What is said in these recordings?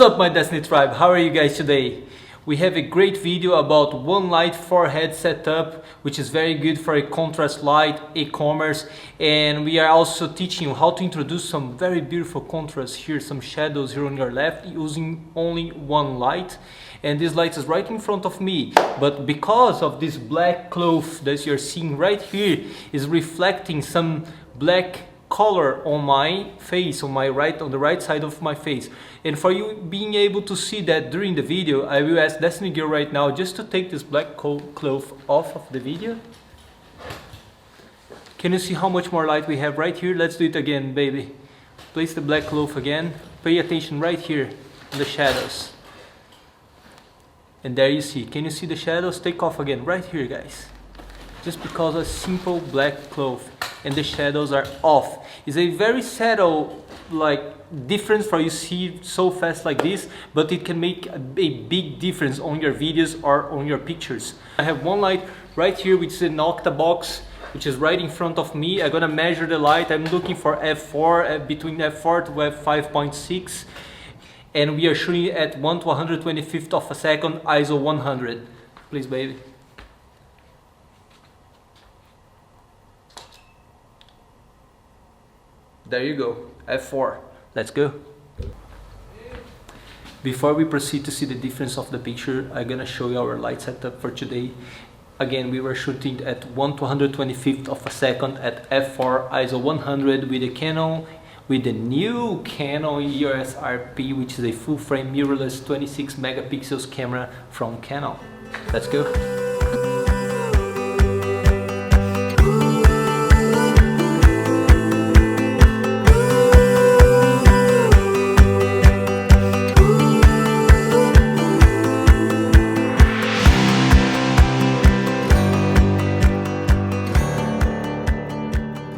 up, my Destiny tribe? How are you guys today? We have a great video about one light forehead setup, which is very good for a contrast light, e-commerce, and we are also teaching you how to introduce some very beautiful contrast here, some shadows here on your left using only one light. And this light is right in front of me, but because of this black cloth that you're seeing right here is reflecting some black color on my face, on the right side of my face. And for you being able to see that during the video, I will ask Destiny Girl right now just to take this black cloth off of the video. Can you see how much more light we have right here? Let's do it again, baby. Place the black cloth again. Pay attention right here in the shadows. And there you see. Can you see the shadows? Take off again right here, guys. Just because a simple black cloth and the shadows are off. It's a very subtle difference for you see so fast like this, but it can make a big difference on your videos or on your pictures. I have one light right here which is an octabox, which is right in front of me. I'm gonna measure the light. I'm looking for f4, between f4 to f5.6, and we are shooting at 1/125th of a second, ISO 100. Please, baby. There you go, f4. Let's go. Before we proceed to see the difference of the picture, I'm gonna show you our light setup for today. Again, we were shooting at 1/225th of a second at f4, ISO 100 with the new Canon EOS RP, which is a full frame mirrorless 26 megapixels camera from Canon. Let's go.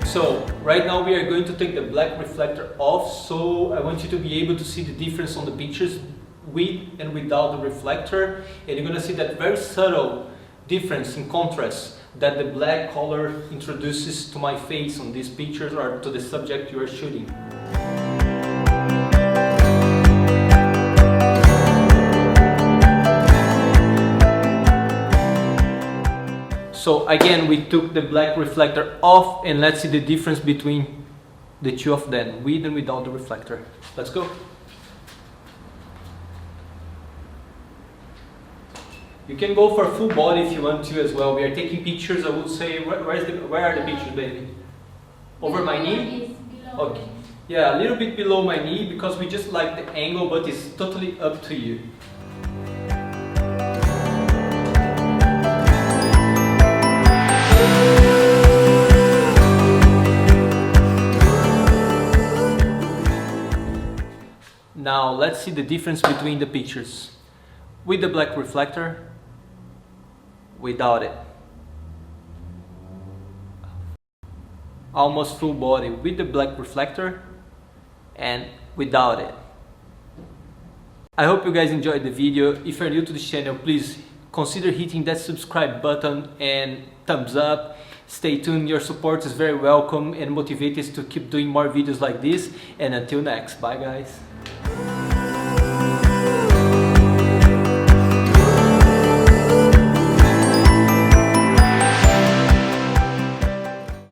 So right now we are going to take the black reflector off, so I want you to be able to see the difference on the pictures with and without the reflector, and you're going to see that very subtle difference in contrast that the black color introduces to my face on these pictures or to the subject you are shooting. So again, we took the black reflector off, and let's see the difference between the two of them, with and without the reflector. Let's go. You can go for full body if you want to as well. We are taking pictures, I would say, where are the pictures, baby? Over my knee? Okay. Yeah, a little bit below my knee because we just like the angle, but it's totally up to you. Now let's see the difference between the pictures. With the black reflector, without it. Almost full body with the black reflector and without it. I hope you guys enjoyed the video. If you're new to this channel, please consider hitting that subscribe button and thumbs up. Stay tuned, your support is very welcome and motivates us to keep doing more videos like this. And until next, bye guys.